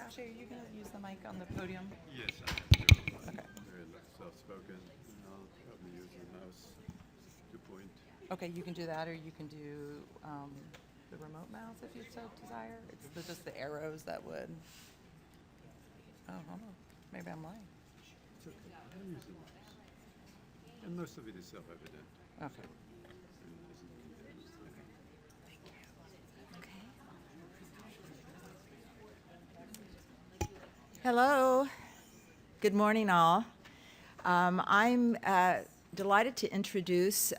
Josh, are you going to use the mic on the podium? Yes, I am doing Okay. very soft-spoken. And I'll probably use the mouse to point. Okay, you can do that, or you can do the remote mouse if you so desire. Just the arrows that would. Oh, hold on. Maybe I'm lying. It's okay. I'll use the mouse. And most of it is self-evident. Okay. And doesn't need anything. Hello. Good morning, all. I'm delighted to introduce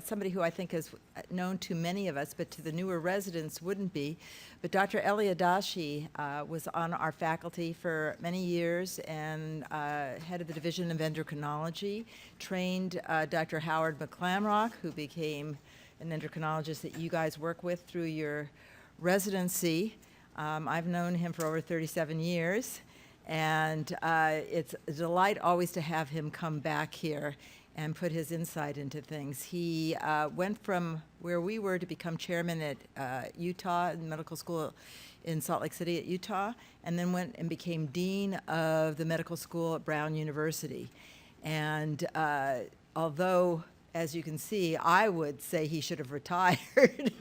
somebody who I think is known to many of us, but to the newer residents wouldn't be. But Dr. Eliadashi was on our faculty for many years and head of the Division of Endocrinology, trained Dr. Howard McClamrock, who became an endocrinologist that you guys work with through your residency. I've known him for over 37 years. And it's a delight always to have him come back here and put his insight into things. He went from where we were to become chairman at Utah Medical School in Salt Lake City at Utah, and then went and became dean of the medical school at Brown University. And although, as you can see, I would say he should have retired,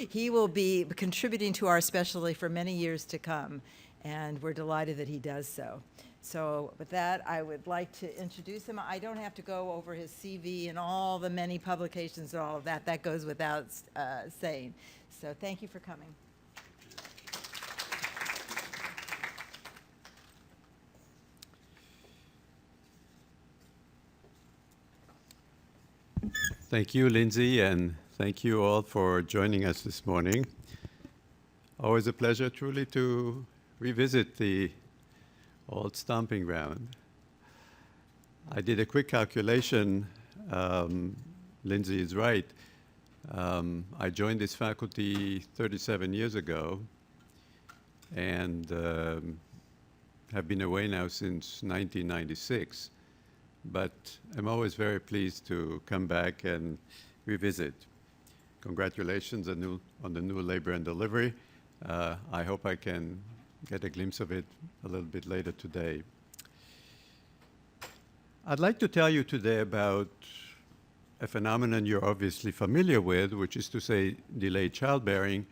he will be contributing to our specialty for many years to come. And we're delighted that he does so. So with that, I would like to introduce him. I don't have to go over his CV and all the many publications and all of that. That goes without saying. So thank you for coming. Thank you, Lindsay, and thank you all for joining us this morning. Always a pleasure, truly, to revisit the old stomping ground. I did a quick calculation. Lindsay is right. I joined this faculty 37 years ago and have been away now since 1996. But I'm always very pleased to come back and revisit. Congratulations on the new labor and delivery. I hope I can get a glimpse of it a little bit later today. I'd like to tell you today about a phenomenon you're obviously familiar with, which is to say delayed childbearing.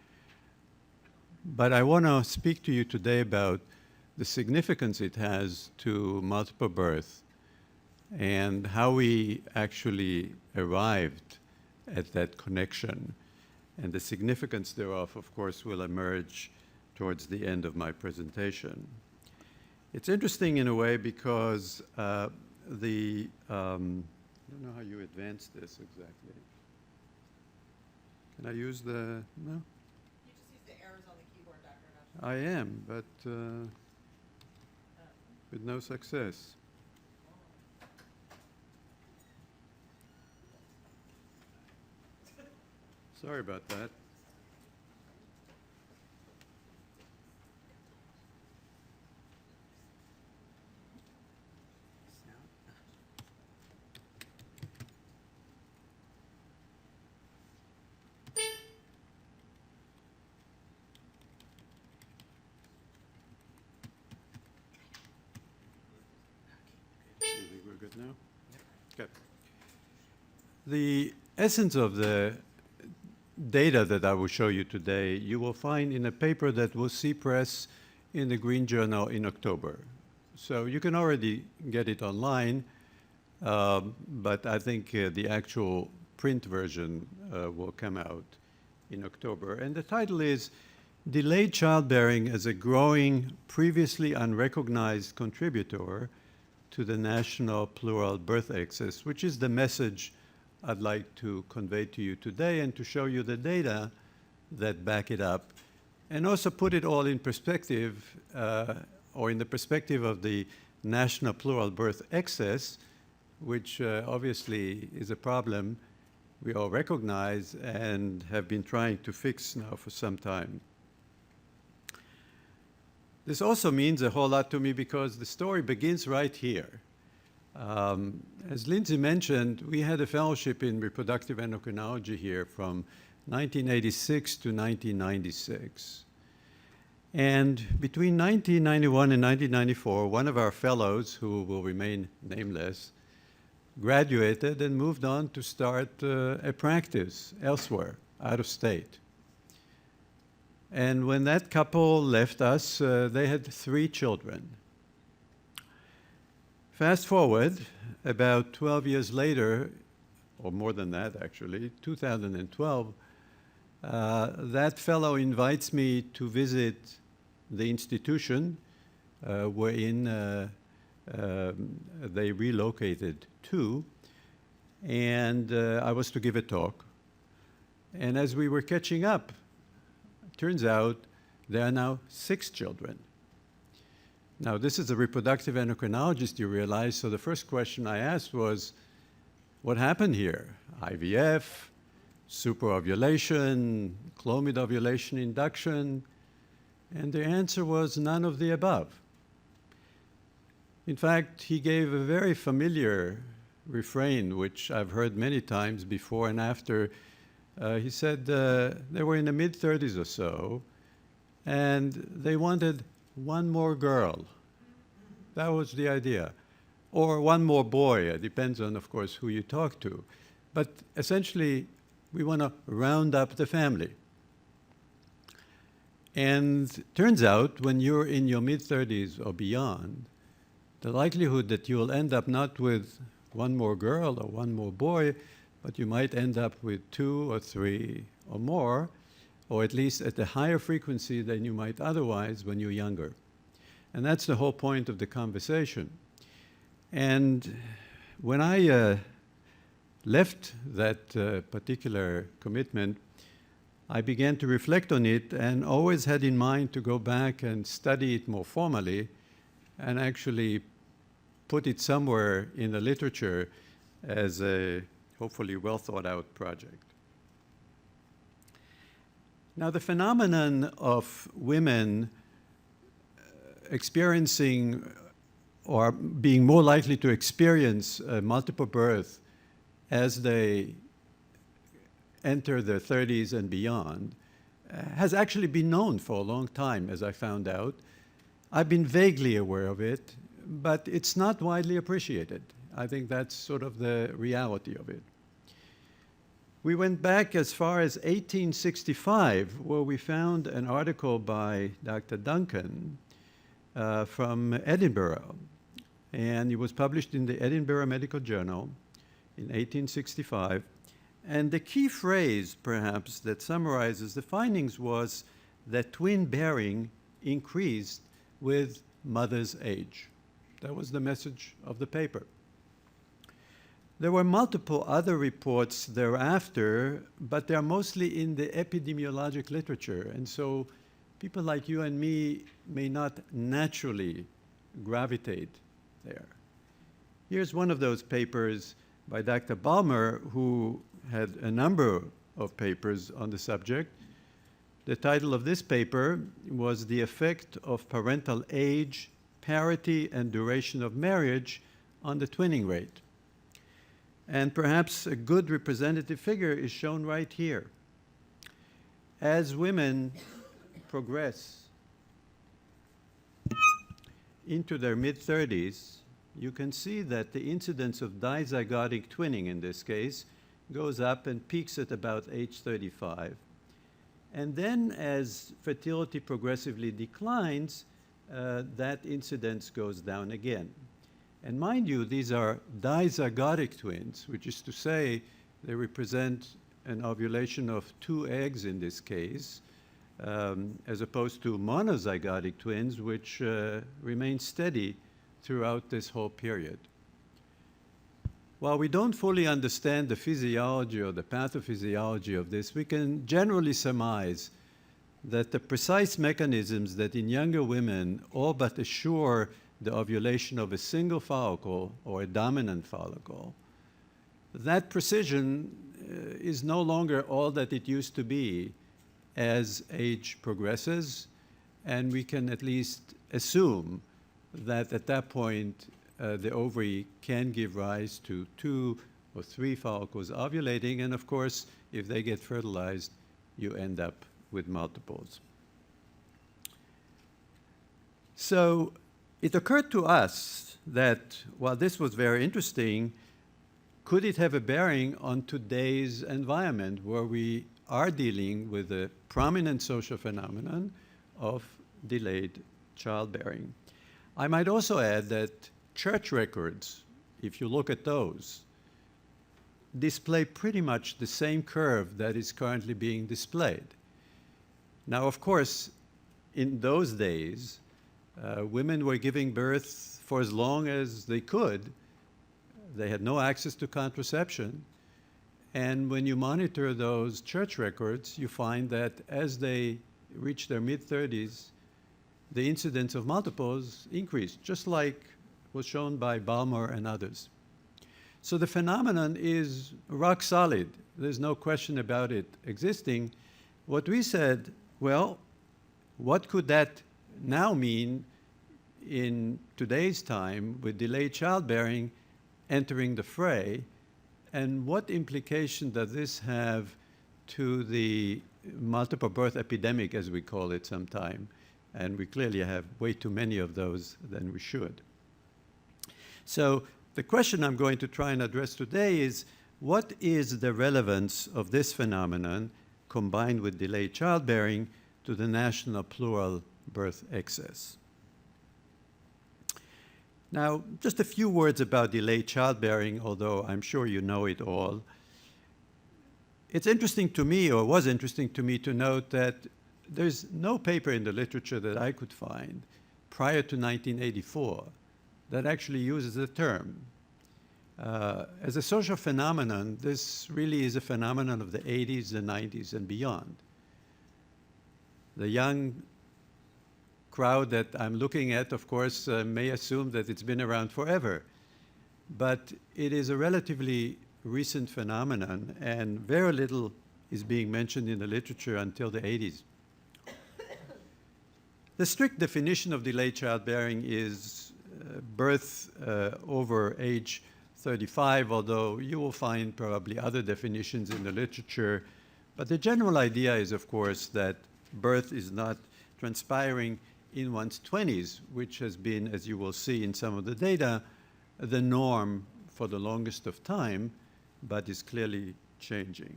But I want to speak to you today about the significance it has to multiple birth and how we actually arrived at that connection. And the significance thereof, of course, will emerge towards the end of my presentation. It's interesting in a way because I don't know how you advance this exactly. Can I use the, no? You just use the arrows on the keyboard, Dr. I am, but with no success. Sorry about that. You think we're good now? Okay. The essence of the data that I will show you today, you will find in a paper that will see press in the Green Journal in October. So you can already get it online, but I think the actual print version will come out in October. And the title is Delayed Childbearing as a Growing, Previously Unrecognized Contributor to the National Plural Birth Excess, which is the message I'd like to convey to you today and to show you the data that back it up and also put it all in perspective or in the perspective of the National Plural Birth Excess, which obviously is a problem we all recognize and have been trying to fix now for some time. This also means a whole lot to me because the story begins right here. As Lindsay mentioned, we had a fellowship in reproductive endocrinology here from 1986 to 1996. And between 1991 and 1994, one of our fellows, who will remain nameless, graduated and moved on to start a practice elsewhere, out of state. And when that couple left us, they had 3 children. Fast forward, about 12 years later, or more than that actually, 2012, that fellow invites me to visit the institution wherein they relocated to, and I was to give a talk. And as we were catching up, turns out there are now 6 children. Now, this is a reproductive endocrinologist, you realize, so the first question I asked was, what happened here? IVF, superovulation, clomid ovulation induction? And the answer was none of the above. In fact, he gave a very familiar refrain, which I've heard many times before and after. He said they were in the mid-30s or so, and they wanted one more girl. That was the idea. Or one more boy. It depends on, of course, who you talk to. But essentially, we want to round up the family. And turns out, when you're in your mid-30s or beyond, the likelihood that you'll end up not with one more girl or one more boy, but you might end up with 2 or 3 or more, or at least at a higher frequency than you might otherwise when you're younger. And that's the whole point of the conversation. And when I left that particular commitment, I began to reflect on it and always had in mind to go back and study it more formally and actually put it somewhere in the literature as a hopefully well thought out project. Now, the phenomenon of women experiencing or being more likely to experience multiple birth as they enter their 30s and beyond has actually been known for a long time, as I found out. I've been vaguely aware of it, but it's not widely appreciated. I think that's sort of the reality of it. We went back as far as 1865, where we found an article by Dr. Duncan from Edinburgh. And it was published in the Edinburgh Medical Journal in 1865. And the key phrase, perhaps, that summarizes the findings was that twin bearing increased with mother's age. That was the message of the paper. There were multiple other reports thereafter, but they're mostly in the epidemiologic literature. And so people like you and me may not naturally gravitate there. Here's one of those papers by Dr. Balmer, who had a number of papers on the subject. The title of this paper was The Effect of Parental Age, Parity, and Duration of Marriage on the Twinning Rate. And perhaps a good representative figure is shown right here. As women progress into their mid-30s, you can see that the incidence of dizygotic twinning in this case goes up and peaks at about age 35. And then as fertility progressively declines, that incidence goes down again. And mind you, these are dizygotic twins, which is to say they represent an ovulation of 2 eggs in this case, as opposed to monozygotic twins, which remain steady throughout this whole period. While we don't fully understand the physiology or the pathophysiology of this, we can generally surmise that the precise mechanisms that in younger women all but assure the ovulation of a single follicle or a dominant follicle, that precision is no longer all that it used to be as age progresses, and we can at least assume that at that point the ovary can give rise to 2 or 3 follicles ovulating, and of course, if they get fertilized, you end up with multiples. So it occurred to us that while this was very interesting, could it have a bearing on today's environment where we are dealing with a prominent social phenomenon of delayed childbearing? I might also add that church records, if you look at those, display pretty much the same curve that is currently being displayed. Now, of course, in those days, women were giving birth for as long as they could. They had no access to contraception. And when you monitor those church records, you find that as they reach their mid-30s, the incidence of multiples increased, just like was shown by Baltimore and others. So the phenomenon is rock solid. There's no question about it existing. What we said, well, what could that now mean in today's time with delayed childbearing entering the fray? And what implication does this have to the multiple birth epidemic, as we call it sometime? And we clearly have way too many of those than we should. So the question I'm going to try and address today is, what is the relevance of this phenomenon combined with delayed childbearing to the national plural birth excess? Now, just a few words about delayed childbearing, although I'm sure you know it all. It's interesting to me, or was interesting to me, to note that there's no paper in the literature that I could find prior to 1984 that actually uses the term. As a social phenomenon, this really is a phenomenon of the 80s, the 90s, and beyond. The young crowd that I'm looking at, of course, may assume that it's been around forever. But it is a relatively recent phenomenon, and very little is being mentioned in the literature until the 80s. The strict definition of delayed childbearing is birth over age 35, although you will find probably other definitions in the literature. But the general idea is, of course, that birth is not transpiring in one's 20s, which has been, as you will see in some of the data, the norm for the longest of time, but is clearly changing.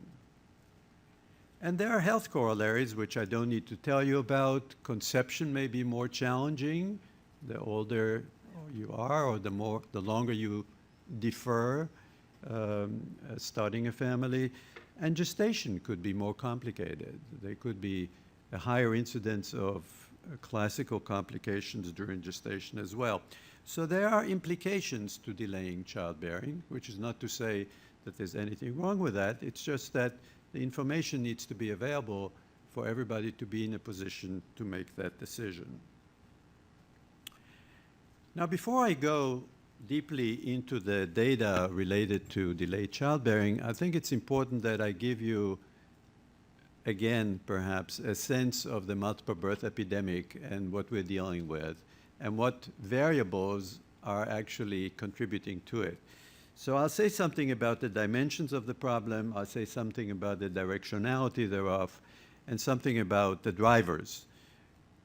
And there are health corollaries, which I don't need to tell you about. Conception may be more challenging the older you are, or the longer you defer starting a family. And gestation could be more complicated. There could be a higher incidence of classical complications during gestation as well. So there are implications to delaying childbearing, which is not to say that there's anything wrong with that. It's just that the information needs to be available for everybody to be in a position to make that decision. Now, before I go deeply into the data related to delayed childbearing, I think it's important that I give you, again, perhaps, a sense of the multiple birth epidemic and what we're dealing with, and what variables are actually contributing to it. So I'll say something about the dimensions of the problem, I'll say something about the directionality thereof, and something about the drivers,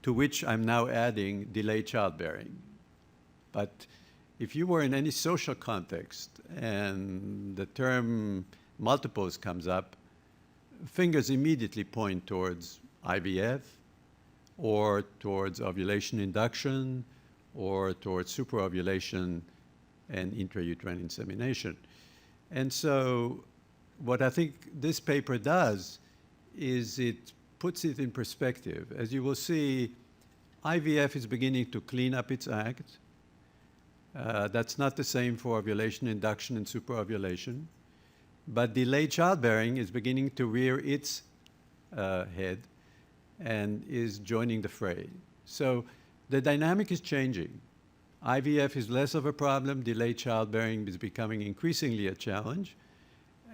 to which I'm now adding delayed childbearing. But if you were in any social context and the term multiples comes up, fingers immediately point towards IVF, or towards ovulation induction, or towards superovulation and intrauterine insemination. And so what I think this paper does is it puts it in perspective. As you will see, IVF is beginning to clean up its act. That's not the same for ovulation induction and superovulation. But delayed childbearing is beginning to rear its head and is joining the fray. So the dynamic is changing. IVF is less of a problem. Delayed childbearing is becoming increasingly a challenge,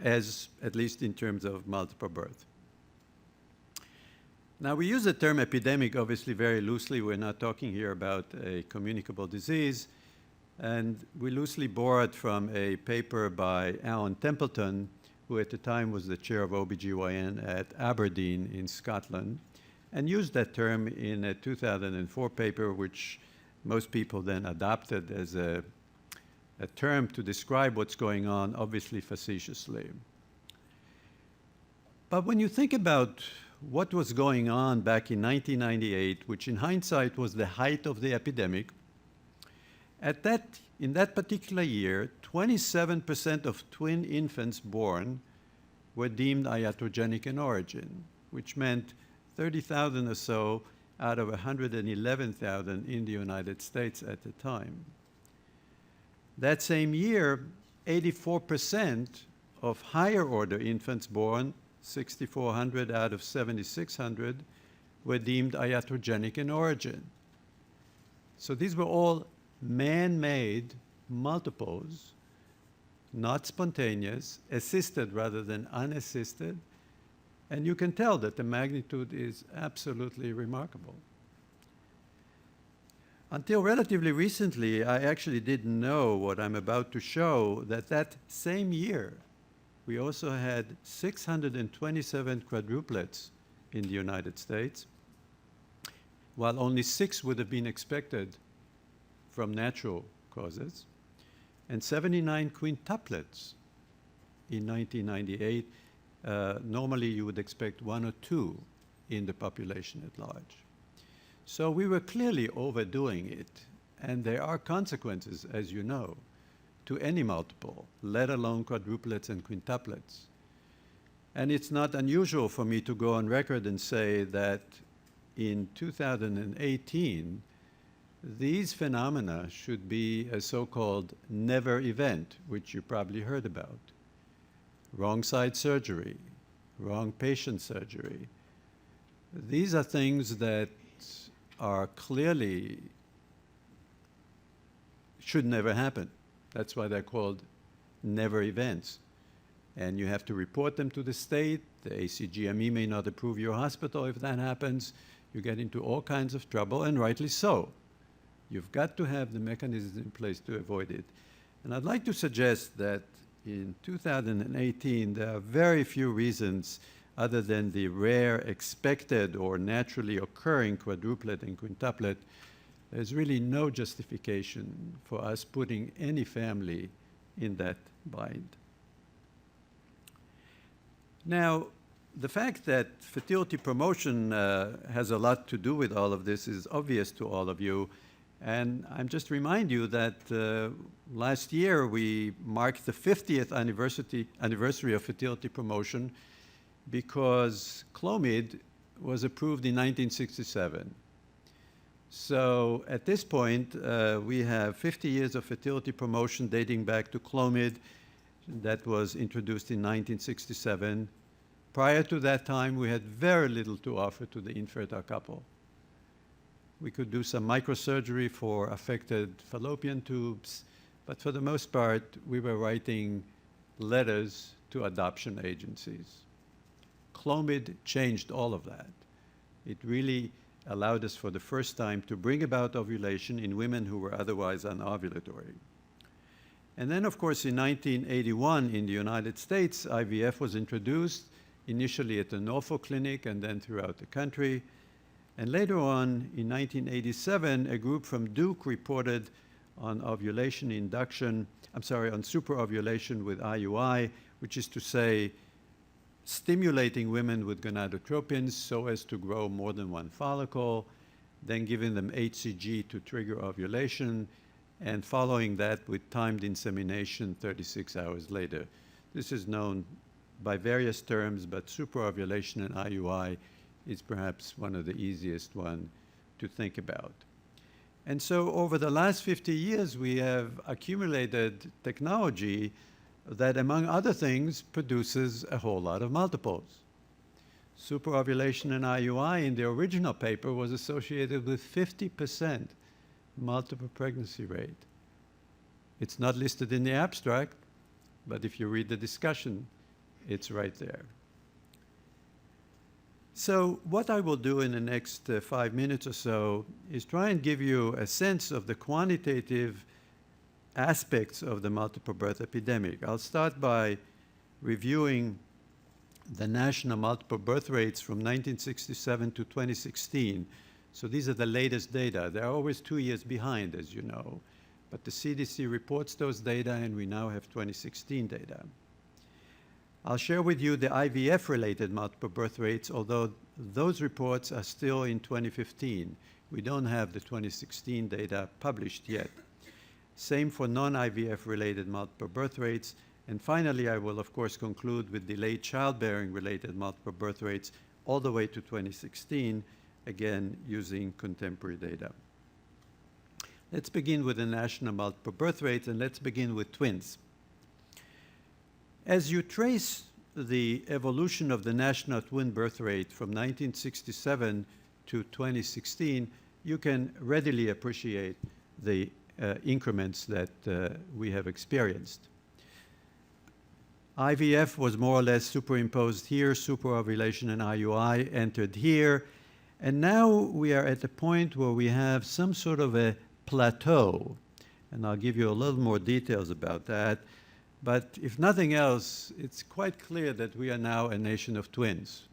at least in terms of multiple birth. Now, we use the term epidemic, obviously, very loosely. We're not talking here about a communicable disease. And we loosely borrowed from a paper by Alan Templeton, who at the time was the chair of OBGYN at Aberdeen in Scotland, and used that term in a 2004 paper, which most people then adopted as a term to describe what's going on, obviously facetiously. But when you think about what was going on back in 1998, which in hindsight was the height of the epidemic, in that particular year, 27% of twin infants born were deemed iatrogenic in origin, which meant 30,000 or so out of 111,000 in the United States at the time. That same year, 84% of higher order infants born, 6,400 out of 7,600, were deemed iatrogenic in origin. So these were all man-made multiples, not spontaneous, assisted rather than unassisted, and you can tell that the magnitude is absolutely remarkable. Until relatively recently, I actually didn't know what I'm about to show, that same year, we also had 627 quadruplets in the United States, while only 6 would have been expected from natural causes, and 79 quintuplets in 1998. Normally, you would expect 1 or 2 in the population at large. So we were clearly overdoing it, and there are consequences, as you know, to any multiple, let alone quadruplets and quintuplets. And it's not unusual for me to go on record and say that in 2018, these phenomena should be a so-called never event, which you probably heard about. Wrong side surgery, wrong patient surgery. These are things that are clearly should never happen. That's why they're called never events. And you have to report them to the state. The ACGME may not approve your hospital if that happens. You get into all kinds of trouble, and rightly so. You've got to have the mechanisms in place to avoid it. And I'd like to suggest that in 2018, there are very few reasons other than the rare expected or naturally occurring quadruplet and quintuplet. There's really no justification for us putting any family in that bind. Now, the fact that fertility promotion has a lot to do with all of this is obvious to all of you. And I'm just remind you that last year we marked the 50th anniversary of fertility promotion because Clomid was approved in 1967. So at this point, we have 50 years of fertility promotion dating back to Clomid that was introduced in 1967. Prior to that time, we had very little to offer to the infertile couple. We could do some microsurgery for affected fallopian tubes, but for the most part, we were writing letters to adoption agencies. Clomid changed all of that. It really allowed us for the first time to bring about ovulation in women who were otherwise anovulatory. And then, of course, in 1981 in the United States, IVF was introduced, initially at the Norfolk Clinic and then throughout the country. And later on, in 1987, a group from Duke reported on ovulation induction, on superovulation with IUI, which is to say, stimulating women with gonadotropins so as to grow more than one follicle, then giving them HCG to trigger ovulation, and following that with timed insemination 36 hours later. This is known by various terms, but superovulation and IUI is perhaps one of the easiest one to think about. And so over the last 50 years, we have accumulated technology that, among other things, produces a whole lot of multiples. Superovulation and IUI in the original paper was associated with 50% multiple pregnancy rate. It's not listed in the abstract, but if you read the discussion, it's right there. So what I will do in the next 5 minutes or so is try and give you a sense of the quantitative aspects of the multiple birth epidemic. I'll start by reviewing the national multiple birth rates from 1967 to 2016. So these are the latest data. They're always 2 years behind, as you know. But the CDC reports those data, and we now have 2016 data. I'll share with you the IVF-related multiple birth rates, although those reports are still in 2015. We don't have the 2016 data published yet. Same for non-IVF-related multiple birth rates. And finally, I will, of course, conclude with delayed childbearing-related multiple birth rates all the way to 2016, again, using contemporary data. Let's begin with the national multiple birth rates, and let's begin with twins. As you trace the evolution of the national twin birth rate from 1967 to 2016, you can readily appreciate the increments that we have experienced. IVF was more or less superimposed here, superovulation and IUI entered here, and now we are at the point where we have some sort of a plateau, and I'll give you a little more details about that. But if nothing else, it's quite clear that we are now a nation of twins,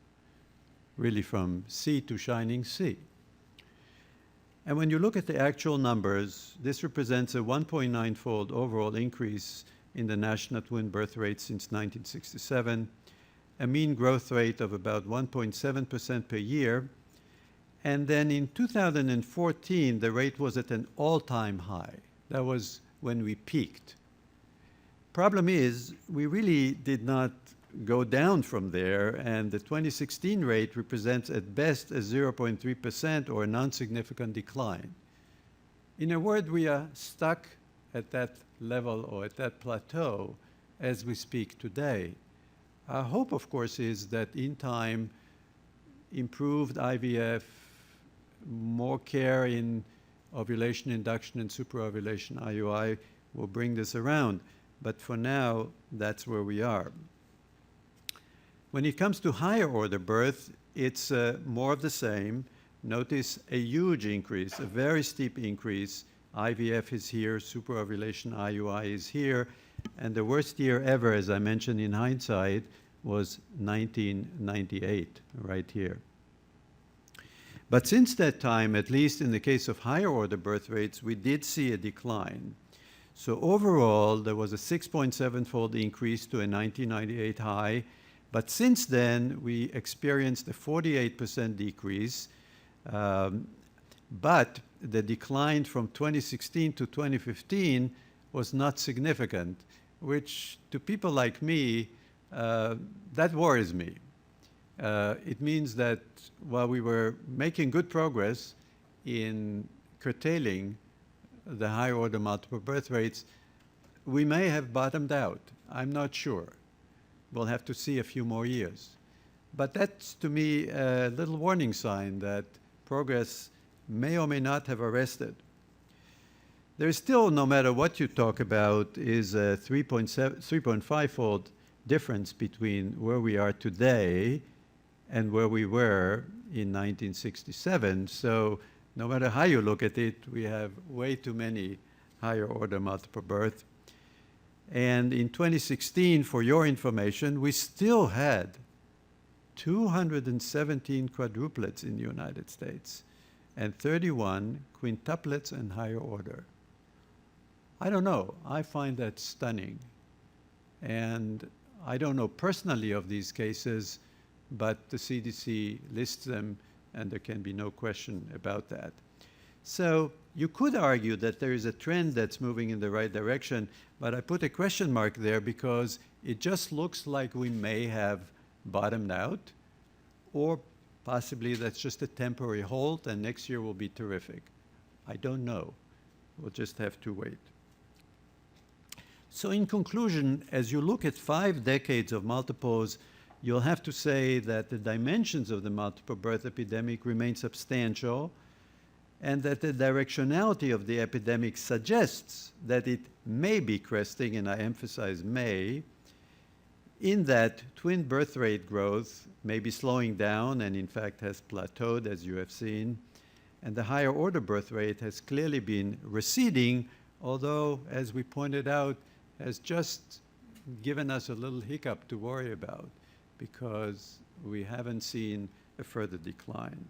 really from sea to shining sea. And when you look at the actual numbers, this represents a 1.9-fold overall increase in the national twin birth rate since 1967, a mean growth rate of about 1.7% per year. And then in 2014, the rate was at an all-time high. That was when we peaked. Problem is, we really did not go down from there, and the 2016 rate represents at best a 0.3% or a non-significant decline. In a word, we are stuck at that level or at that plateau as we speak today. Our hope, of course, is that in time, improved IVF, more care in ovulation induction and superovulation IUI will bring this around. But for now, that's where we are. When it comes to higher order birth, it's more of the same. Notice a huge increase, a very steep increase. IVF is here, superovulation IUI is here, and the worst year ever, as I mentioned in hindsight, was 1998, right here. But since that time, at least in the case of higher order birth rates, we did see a decline. So overall, there was a 6.7-fold increase to a 1998 high, but since then, we experienced a 48% decrease, but the decline from 2016 to 2015 was not significant, which to people like me, that worries me. It means that while we were making good progress in curtailing the high order multiple birth rates, we may have bottomed out. I'm not sure. We'll have to see a few more years. But that's, to me, a little warning sign that progress may or may not have arrested. There is still, no matter what you talk about, is a 3.5-fold difference between where we are today and where we were in 1967. So no matter how you look at it, we have way too many higher order multiple birth. And in 2016, for your information, we still had 217 quadruplets in the United States and 31 quintuplets and higher order. I don't know. I find that stunning. And I don't know personally of these cases, but the CDC lists them, and there can be no question about that. So you could argue that there is a trend that's moving in the right direction, but I put a question mark there because it just looks like we may have bottomed out, or possibly that's just a temporary halt and next year will be terrific. I don't know. We'll just have to wait. So in conclusion, as you look at 5 decades of multiples, you'll have to say that the dimensions of the multiple birth epidemic remain substantial, and that the directionality of the epidemic suggests that it may be cresting, and I emphasize may, in that twin birth rate growth may be slowing down and in fact has plateaued, as you have seen, and the higher order birth rate has clearly been receding, although, as we pointed out, has just given us a little hiccup to worry about because we haven't seen a further decline.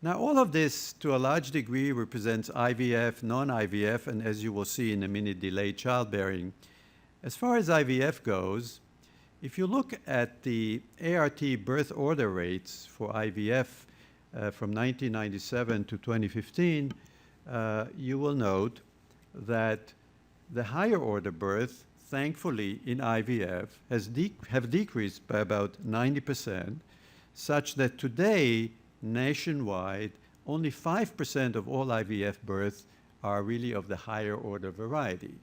Now, all of this, to a large degree, represents IVF, non-IVF, and as you will see in a minute, delayed childbearing. As far as IVF goes, if you look at the ART birth order rates for IVF from 1997 to 2015, you will note that the higher order birth, thankfully, in IVF have decreased by about 90%, such that today, nationwide, only 5% of all IVF births are really of the higher order variety.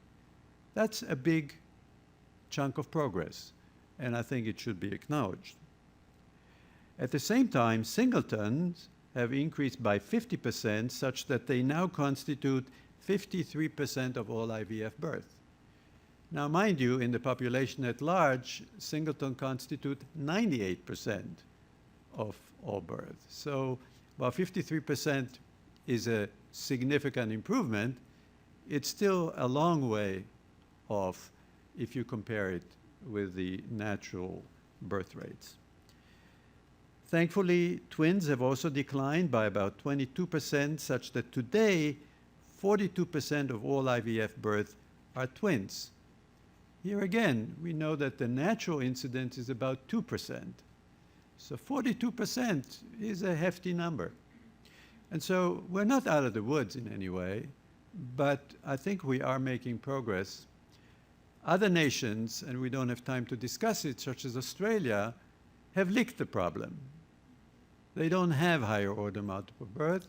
That's a big chunk of progress, and I think it should be acknowledged. At the same time, singletons have increased by 50%, such that they now constitute 53% of all IVF births. Now, mind you, in the population at large, singleton constitute 98% of all births. So while 53% is a significant improvement, it's still a long way off if you compare it with the natural birth rates. Thankfully, twins have also declined by about 22%, such that today, 42% of all IVF births are twins. Here again, we know that the natural incidence is about 2%. So 42% is a hefty number. And so we're not out of the woods in any way, but I think we are making progress. Other nations, and we don't have time to discuss it, such as Australia, have licked the problem. They don't have higher order multiple birth,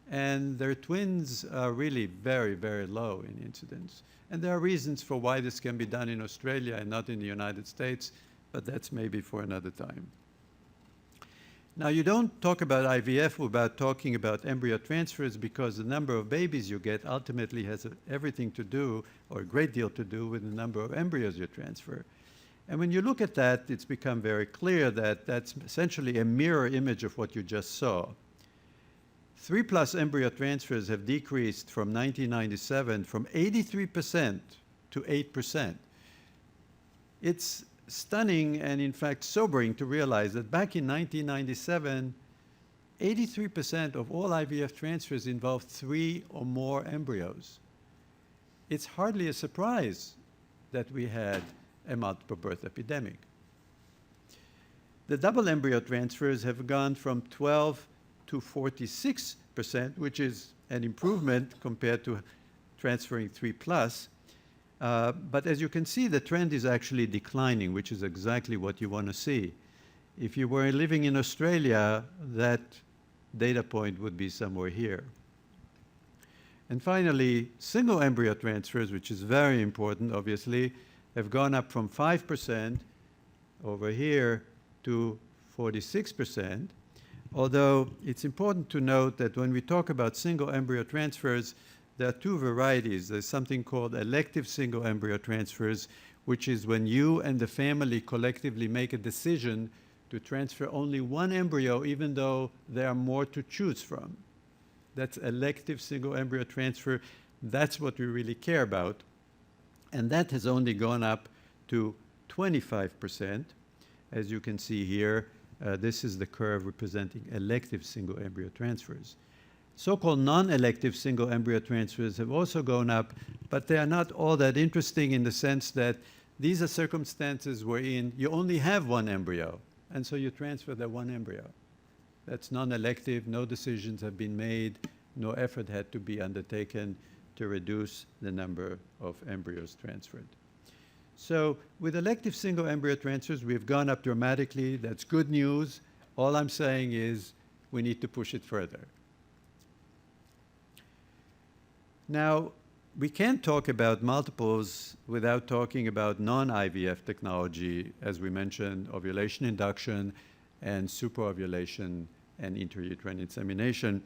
and their twins are really very, very low in incidence. And there are reasons for why this can be done in Australia and not in the United States, but that's maybe for another time. Now, you don't talk about IVF without talking about embryo transfers, because the number of babies you get ultimately has everything to do, or a great deal to do, with the number of embryos you transfer. And when you look at that, it's become very clear that that's essentially a mirror image of what you just saw. 3+ embryo transfers have decreased from 1997 from 83% to 8%. It's stunning and, in fact, sobering to realize that back in 1997, 83% of all IVF transfers involved 3 or more embryos. It's hardly a surprise that we had a multiple birth epidemic. The double embryo transfers have gone from 12 to 46%, which is an improvement compared to transferring 3+. But as you can see, the trend is actually declining, which is exactly what you want to see. If you were living in Australia, that data point would be somewhere here. And finally, single embryo transfers, which is very important, obviously, have gone up from 5% over here to 46%. Although it's important to note that when we talk about single embryo transfers, there are 2 varieties. There's something called elective single embryo transfers, which is when you and the family collectively make a decision to transfer only 1 embryo, even though there are more to choose from. That's elective single embryo transfer. That's what we really care about. And that has only gone up to 25%. As you can see here, this is the curve representing elective single embryo transfers. So-called non-elective single embryo transfers have also gone up, but they are not all that interesting in the sense that these are circumstances wherein you only have 1 embryo, and so you transfer that 1 embryo. That's non-elective, no decisions have been made, no effort had to be undertaken to reduce the number of embryos transferred. So with elective single embryo transfers, we've gone up dramatically. That's good news. All I'm saying is we need to push it further. Now, we can't talk about multiples without talking about non-IVF technology, as we mentioned, ovulation induction and superovulation and intrauterine insemination.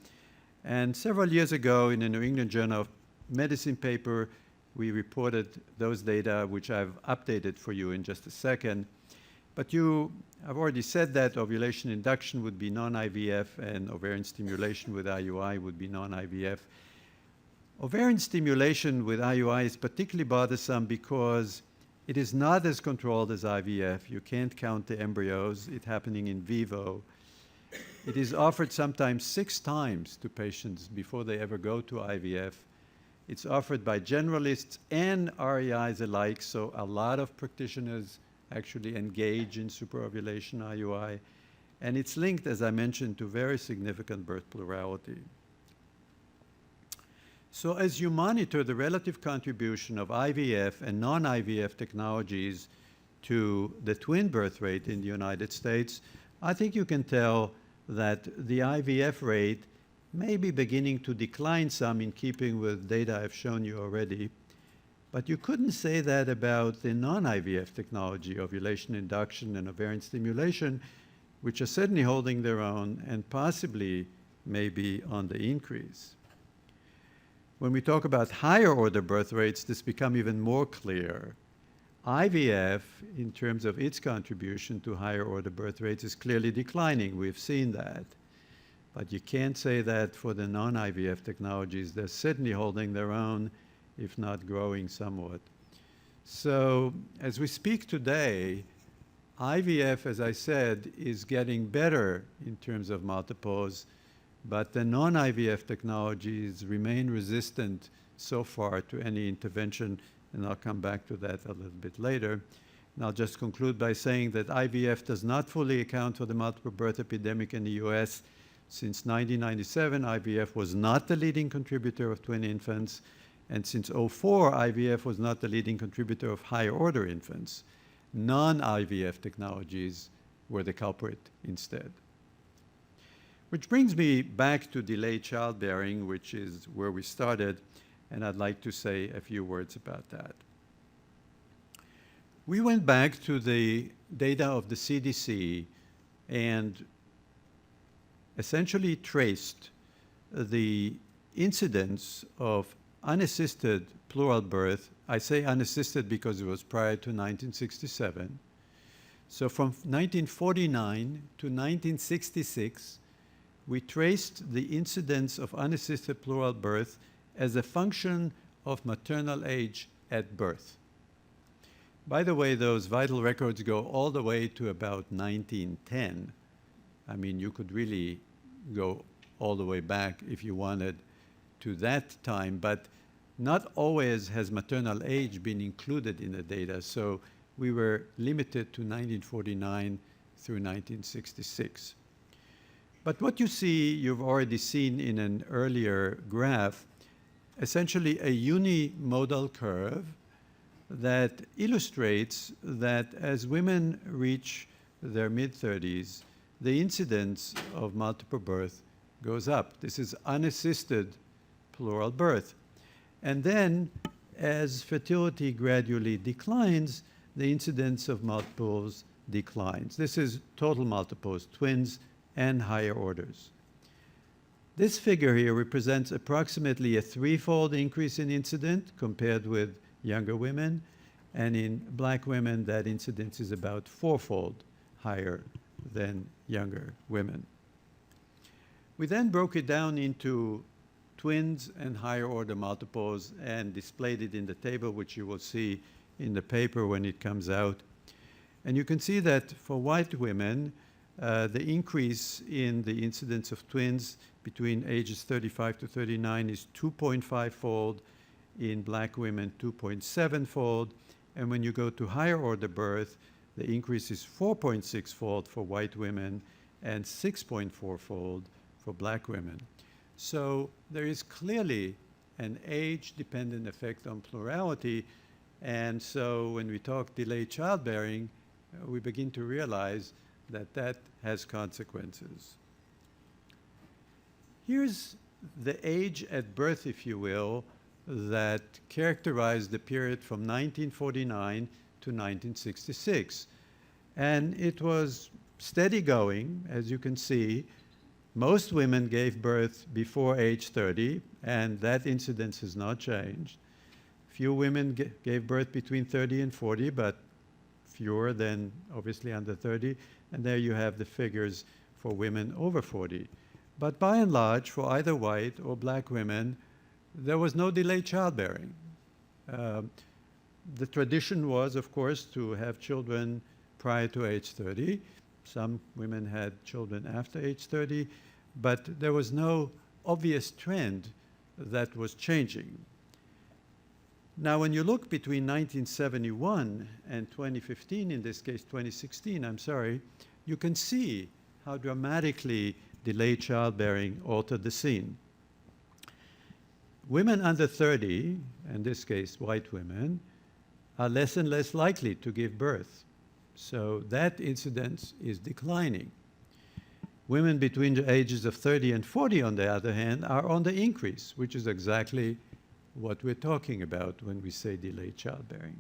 And several years ago, in the New England Journal of Medicine paper, we reported those data, which I've updated for you in just a second. But I've already said that ovulation induction would be non-IVF and ovarian stimulation with IUI would be non-IVF. Ovarian stimulation with IUI is particularly bothersome because it is not as controlled as IVF. You can't count the embryos. It's happening in vivo. It is offered sometimes 6 times to patients before they ever go to IVF. It's offered by generalists and REIs alike, so a lot of practitioners actually engage in superovulation IUI, and it's linked, as I mentioned, to very significant birth plurality. So as you monitor the relative contribution of IVF and non-IVF technologies to the twin birth rate in the United States, I think you can tell that the IVF rate may be beginning to decline some in keeping with data I've shown you already, but you couldn't say that about the non-IVF technology, ovulation induction and ovarian stimulation, which are certainly holding their own and possibly maybe on the increase. When we talk about higher order birth rates, this becomes even more clear. IVF, in terms of its contribution to higher order birth rates, is clearly declining. We've seen that. But you can't say that for the non-IVF technologies. They're certainly holding their own, if not growing somewhat. So as we speak today, IVF, as I said, is getting better in terms of multiples, but the non-IVF technologies remain resistant so far to any intervention, and I'll come back to that a little bit later. And I'll just conclude by saying that IVF does not fully account for the multiple birth epidemic in the US. Since 1997, IVF was not the leading contributor of twin infants, and since 2004, IVF was not the leading contributor of higher order infants. Non-IVF technologies were the culprit instead. Which brings me back to delayed childbearing, which is where we started, and I'd like to say a few words about that. We went back to the data of the CDC and essentially traced the incidence of unassisted plural birth. I say unassisted because it was prior to 1967. So from 1949 to 1966, we traced the incidence of unassisted plural birth as a function of maternal age at birth. By the way, those vital records go all the way to about 1910. I mean, you could really go all the way back if you wanted to that time, but not always has maternal age been included in the data, so we were limited to 1949 through 1966. But what you see, you've already seen in an earlier graph, essentially a unimodal curve that illustrates that as women reach their mid-30s, the incidence of multiple birth goes up. This is unassisted plural birth. And then, as fertility gradually declines, the incidence of multiples declines. This is total multiples, twins and higher orders. This figure here represents approximately a 3-fold increase in incidence compared with younger women, and in black women, that incidence is about 4-fold higher than younger women. We then broke it down into twins and higher order multiples and displayed it in the table, which you will see in the paper when it comes out. And you can see that for white women, the increase in the incidence of twins between ages 35 to 39 is 2.5-fold, in black women 2.7-fold, and when you go to higher order birth, the increase is 4.6-fold for white women and 6.4-fold for black women. So there is clearly an age-dependent effect on plurality, and so when we talk delayed childbearing, we begin to realize that that has consequences. Here's the age at birth, if you will, that characterized the period from 1949 to 1966. And it was steady going, as you can see. Most women gave birth before age 30, and that incidence has not changed. Few women gave birth between 30 and 40, but fewer than obviously under 30. And there you have the figures for women over 40. But by and large, for either white or black women, there was no delayed childbearing. The tradition was, of course, to have children prior to age 30. Some women had children after age 30, but there was no obvious trend that was changing. Now, when you look between 1971 and 2015, in this case 2016, I'm sorry, you can see how dramatically delayed childbearing altered the scene. Women under 30, in this case white women, are less and less likely to give birth. So that incidence is declining. Women between the ages of 30 and 40, on the other hand, are on the increase, which is exactly what we're talking about when we say delayed childbearing.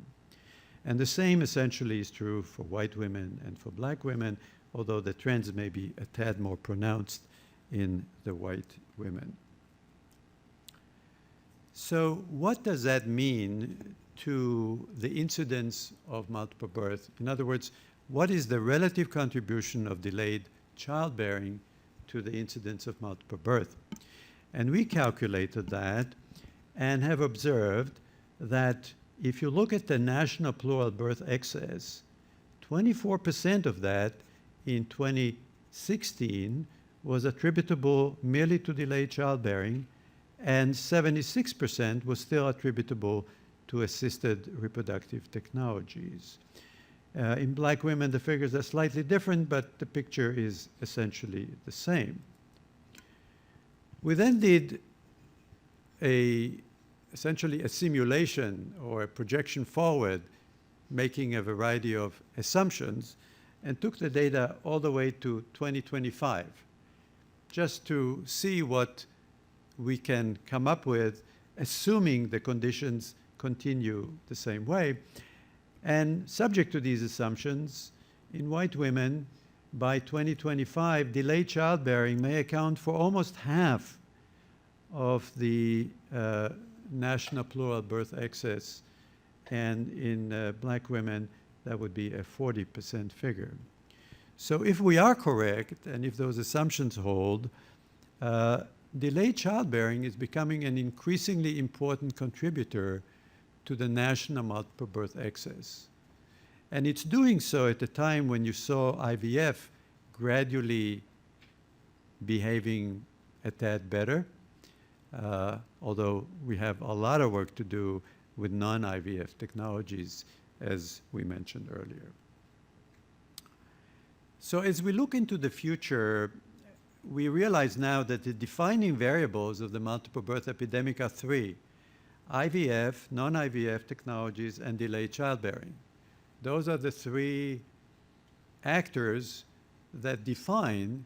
And the same essentially is true for white women and for black women, although the trends may be a tad more pronounced in the white women. So what does that mean to the incidence of multiple birth? In other words, what is the relative contribution of delayed childbearing to the incidence of multiple birth? And we calculated that and have observed that if you look at the national plural birth excess, 24% of that in 2016 was attributable merely to delayed childbearing, and 76% was still attributable to assisted reproductive technologies. In black women, the figures are slightly different, but the picture is essentially the same. We then did essentially a simulation or a projection forward, making a variety of assumptions, and took the data all the way to 2025, just to see what we can come up with, assuming the conditions continue the same way. And subject to these assumptions, in white women, by 2025, delayed childbearing may account for almost half of the national plural birth excess, and in black women, that would be a 40% figure. So if we are correct, and if those assumptions hold, delayed childbearing is becoming an increasingly important contributor to the national multiple birth excess. And it's doing so at a time when you saw IVF gradually behaving a tad better, although we have a lot of work to do with non-IVF technologies, as we mentioned earlier. So as we look into the future, we realize now that the defining variables of the multiple birth epidemic are three: IVF, non-IVF technologies, and delayed childbearing. Those are the three actors that define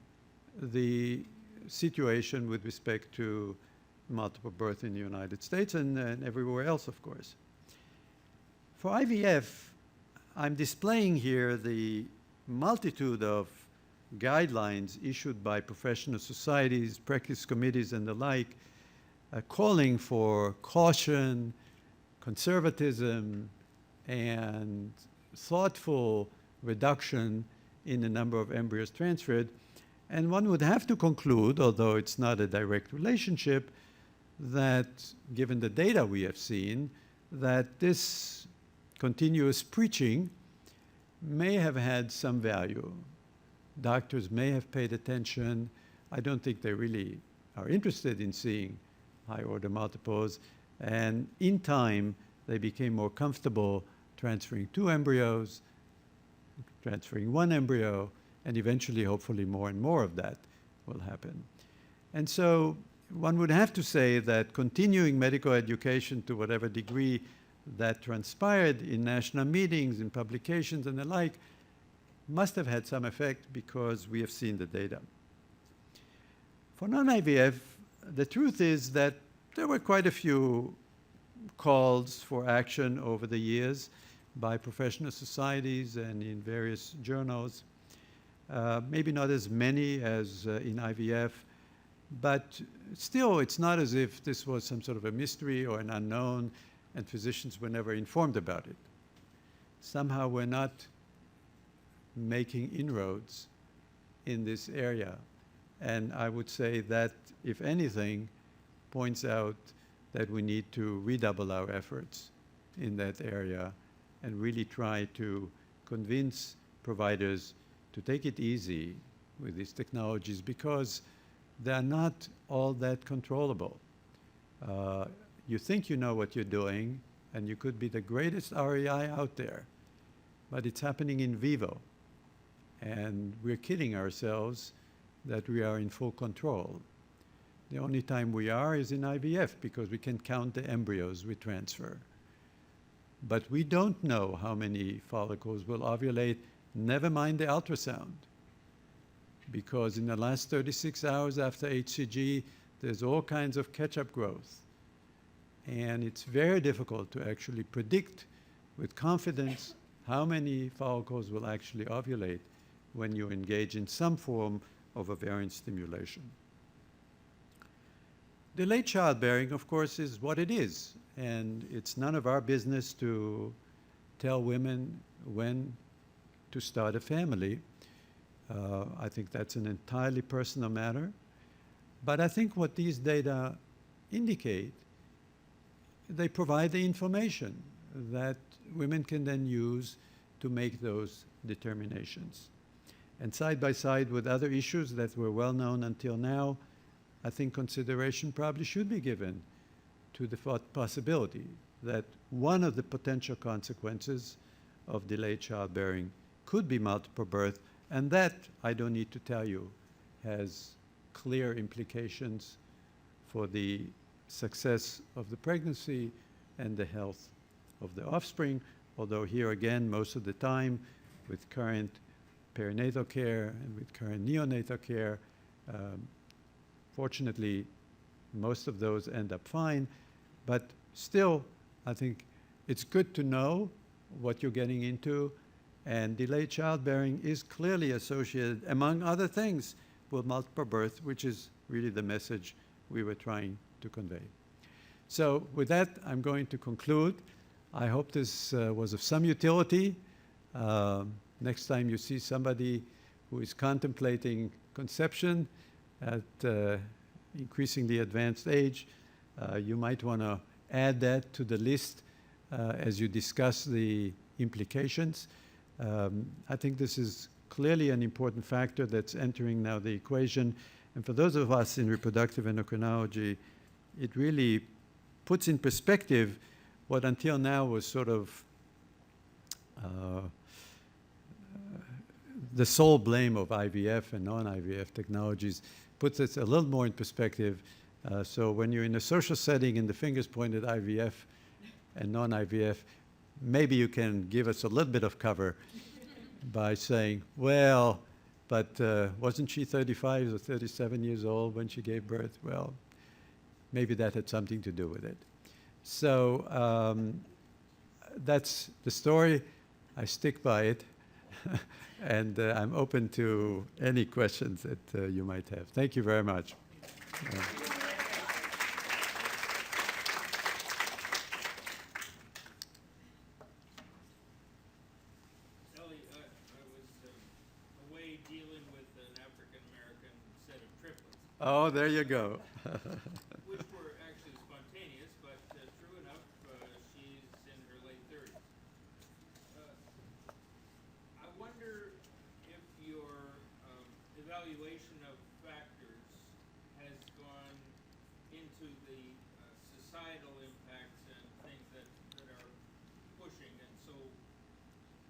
the situation with respect to multiple birth in the United States and everywhere else, of course. For IVF, I'm displaying here the multitude of guidelines issued by professional societies, practice committees, and the like, calling for caution, conservatism, and thoughtful reduction in the number of embryos transferred. And one would have to conclude, although it's not a direct relationship, that given the data we have seen, that this continuous preaching may have had some value. Doctors may have paid attention. I don't think they really are interested in seeing high-order multiples. And in time, they became more comfortable transferring 2 embryos, transferring 1 embryo, and eventually, hopefully, more and more of that will happen. And so one would have to say that continuing medical education to whatever degree that transpired in national meetings, in publications, and the like, must have had some effect because we have seen the data. For non-IVF, the truth is that there were quite a few calls for action over the years by professional societies and in various journals. Maybe not as many as in IVF, but still it's not as if this was some sort of a mystery or an unknown and physicians were never informed about it. Somehow we're not making inroads in this area. And I would say that, if anything, points out that we need to redouble our efforts in that area and really try to convince providers to take it easy with these technologies because they are not all that controllable. You think you know what you're doing, and you could be the greatest REI out there, but it's happening in vivo. And we're kidding ourselves that we are in full control. The only time we are is in IVF because we can count the embryos we transfer. But we don't know how many follicles will ovulate, never mind the ultrasound. Because in the last 36 hours after HCG, there's all kinds of catch-up growth. And it's very difficult to actually predict with confidence how many follicles will actually ovulate when you engage in some form of ovarian stimulation. Delayed childbearing, of course, is what it is. And it's none of our business to tell women when to start a family. I think that's an entirely personal matter. But I think what these data indicate, they provide the information that women can then use to make those determinations. And side by side with other issues that were well known until now, I think consideration probably should be given to the possibility that one of the potential consequences of delayed childbearing could be multiple birth, and that, I don't need to tell you, has clear implications for the success of the pregnancy and the health of the offspring, although here again, most of the time, with current perinatal care and with current neonatal care, fortunately, most of those end up fine. But still, I think it's good to know what you're getting into, and delayed childbearing is clearly associated, among other things, with multiple birth, which is really the message we were trying to convey. So with that, I'm going to conclude. I hope this was of some utility. Next time you see somebody who is contemplating conception at increasingly advanced age, you might want to add that to the list as you discuss the implications. I think this is clearly an important factor that's entering now the equation. And for those of us in reproductive endocrinology, it really puts in perspective what until now was sort of the sole blame of IVF and non-IVF technologies, puts it a little more in perspective. So when you're in a social setting and the finger's pointed IVF and non-IVF, maybe you can give us a little bit of cover by saying, well, but wasn't she 35 or 37 years old when she gave birth? Well, maybe that had something to do with it. So that's the story. I stick by it. And I'm open to any questions that you might have. Thank you very much. Ellie, I was away dealing with an African-American set of triplets, Oh, there you go. which were actually spontaneous, but true enough, she's in her late 30s. I wonder if your evaluation of factors has gone into the societal impacts and things that are pushing, and so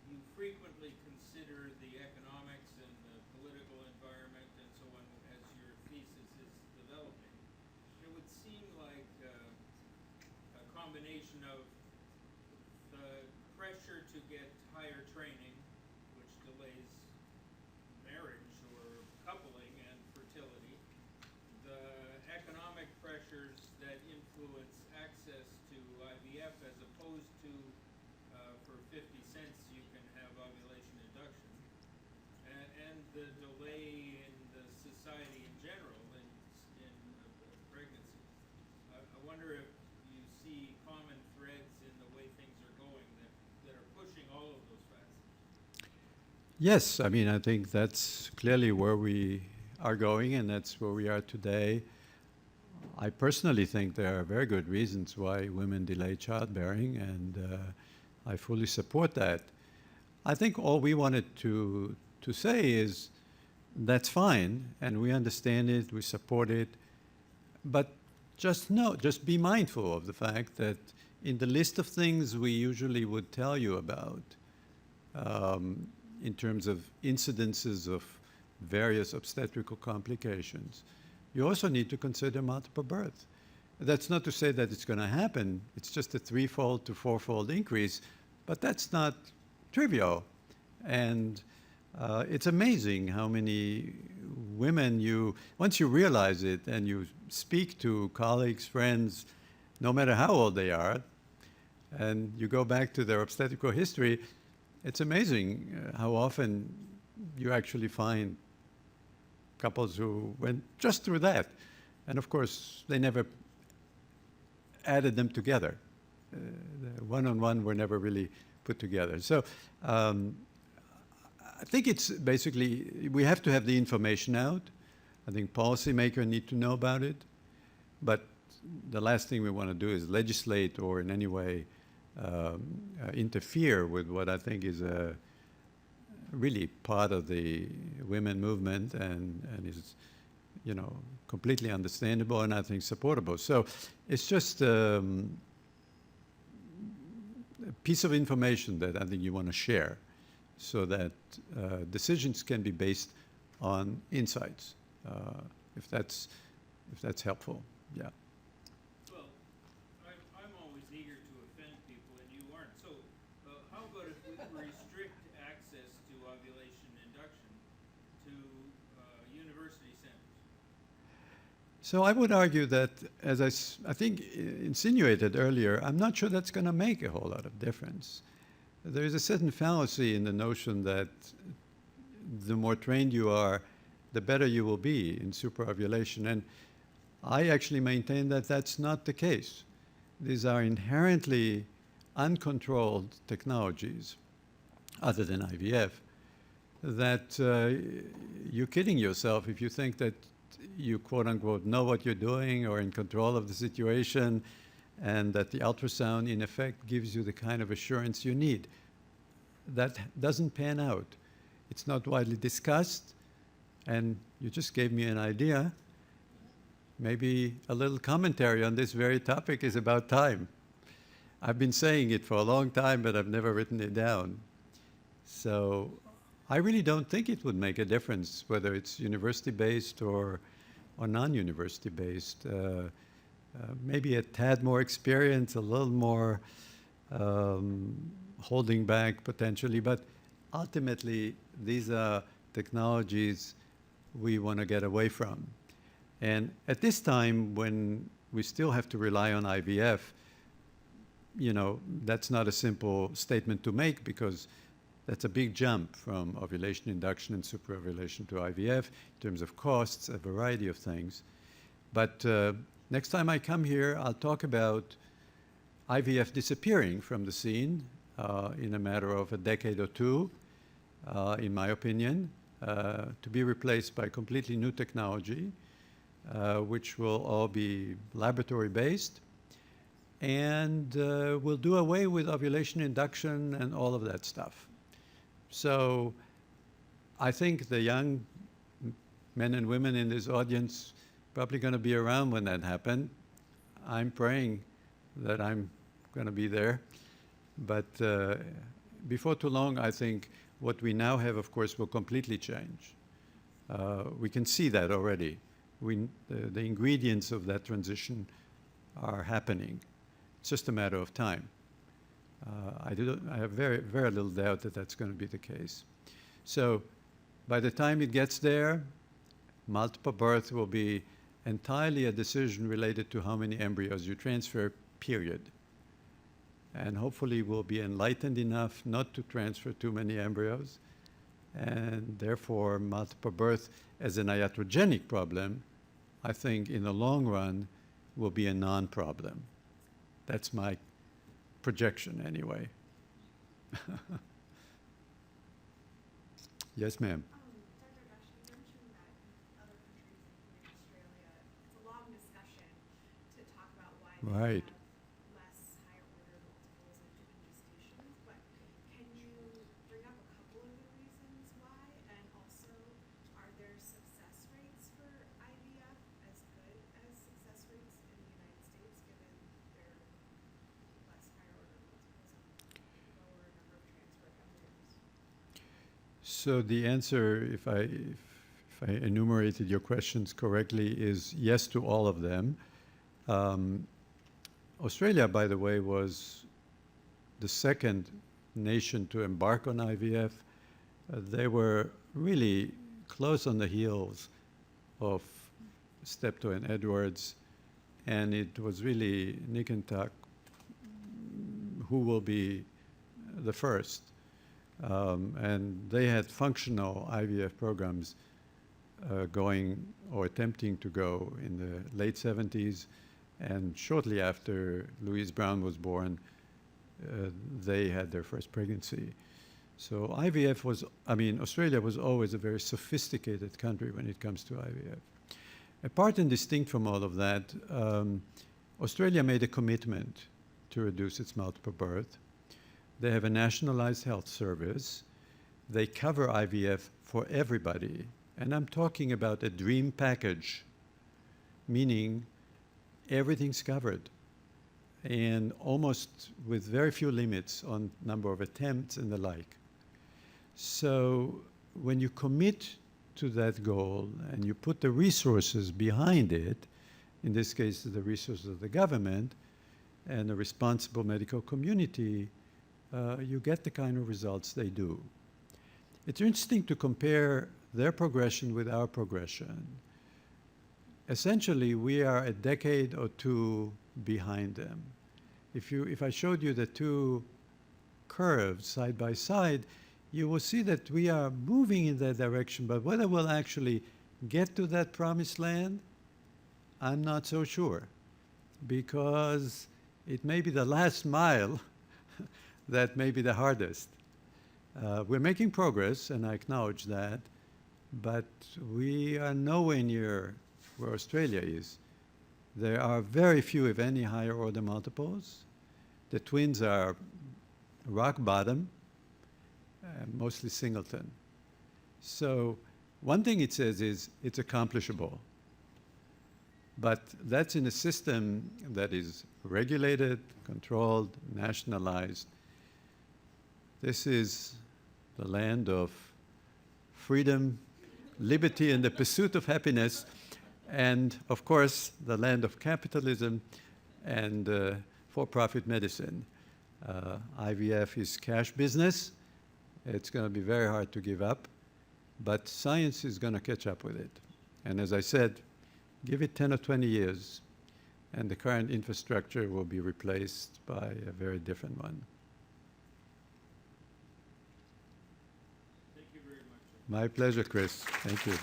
you frequently consider the economics and the political environment and so on as your thesis is developing. It would seem like a combination of the pressure to get higher training, which delays marriage or coupling and fertility, the economic pressures that influence access to IVF as opposed to for 50 cents you can have ovulation induction, and the delay in the society in general in pregnancy. I wonder if you see common threads in the way things are going that are pushing all of those factors. Yes, I mean, I think that's clearly where we are going, and that's where we are today. I personally think there are very good reasons why women delay childbearing, and I fully support that. I think all we wanted to to say is that's fine, and we understand it, we support it, but just be mindful of the fact that in the list of things we usually would tell you about, in terms of incidences of various obstetrical complications, you also need to consider multiple birth. That's not to say that it's going to happen. It's just a 3-fold to 4-fold increase, but that's not trivial. And it's amazing how many women once you realize it and you speak to colleagues, friends, no matter how old they are, and you go back to their obstetrical history, it's amazing how often you actually find couples who went just through that. And of course, they never added them together. The one-on-one were never really put together. So I think it's basically, we have to have the information out. I think policymakers need to know about it. But the last thing we want to do is legislate or in any way interfere with what I think is really part of the women movement and is, you know, completely understandable and I think supportable. So it's just a piece of information that I think you want to share so that decisions can be based on insights, if that's helpful. Yeah. Well, I'm always eager to offend people, and you aren't. So how about if we restrict access to ovulation induction to university centers? So I would argue that, as I think insinuated earlier, I'm not sure that's going to make a whole lot of difference. There is a certain fallacy in the notion that the more trained you are, the better you will be in superovulation. And I actually maintain that that's not the case. These are inherently uncontrolled technologies, other than IVF, that you're kidding yourself if you think that you quote unquote know what you're doing or in control of the situation and that the ultrasound in effect gives you the kind of assurance you need. That doesn't pan out. It's not widely discussed, and you just gave me an idea. Maybe a little commentary on this very topic is about time. I've been saying it for a long time, but I've never written it down. So I really don't think it would make a difference whether it's university-based or non-university-based. Maybe a tad more experience, a little more holding back potentially, but ultimately these are technologies we want to get away from. And at this time, when we still have to rely on IVF, you know, that's not a simple statement to make because that's a big jump from ovulation induction and superovulation to IVF in terms of costs, a variety of things. But next time I come here, I'll talk about IVF disappearing from the scene in a matter of a decade or two, in my opinion, to be replaced by completely new technology, which will all be laboratory-based, and will do away with ovulation induction and all of that stuff. So I think the young men and women in this audience probably going to be around when that happens. I'm praying that I'm going to be there. But before too long, I think what we now have, of course, will completely change. We can see that already. The ingredients of that transition are happening. It's just a matter of time. I have very, very little doubt that that's going to be the case. So by the time it gets there, multiple birth will be entirely a decision related to how many embryos you transfer, period. And hopefully we'll be enlightened enough not to transfer too many embryos, and therefore multiple birth as an iatrogenic problem, I think in the long run will be a non-problem. That's my projection anyway. Yes, ma'am. Dr. Dash, you mentioned that in other countries, including Australia, it's a long discussion to talk about why they Right. have less higher order multiples of different gestations, but can you bring up a couple of the reasons why? And So the answer, if I enumerated your questions correctly, is yes to all of them. Australia, by the way, was the second nation to embark on IVF. They were really close on the heels of Steptoe and Edwards, and it was really Nick and Tuck who will be the first. And they had functional IVF programs going or attempting to go in the late 70s, and shortly after Louise Brown was born, they had their first pregnancy. So IVF was, Australia was always a very sophisticated country when it comes to IVF. Apart and distinct from all of that, Australia made a commitment to reduce its multiple birth. They have a nationalized health service. They cover IVF for everybody. And I'm talking about a dream package, meaning everything's covered, and almost with very few limits on number of attempts and the like. So when you commit to that goal and you put the resources behind it, in this case the resources of the government and a responsible medical community, you get the kind of results they do. It's interesting to compare their progression with our progression. Essentially, we are a decade or two behind them. If I showed you the two curves side by side, you will see that we are moving in that direction, but whether we'll actually get to that promised land, I'm not so sure, because it may be the last mile that may be the hardest. We're making progress, and I acknowledge that, but we are nowhere near where Australia is. There are very few, if any, higher order multiples. The twins are rock bottom, mostly singleton. So one thing it says is it's accomplishable. But that's in a system that is regulated, controlled, nationalized. This is the land of freedom, liberty, and the pursuit of happiness, and of course, the land of capitalism and for-profit medicine. IVF is cash business. It's going to be very hard to give up, but science is going to catch up with it. And as I said, give it 10 or 20 years, and the current infrastructure will be replaced by a very different one. Thank you very much. My pleasure, Chris. Thank you.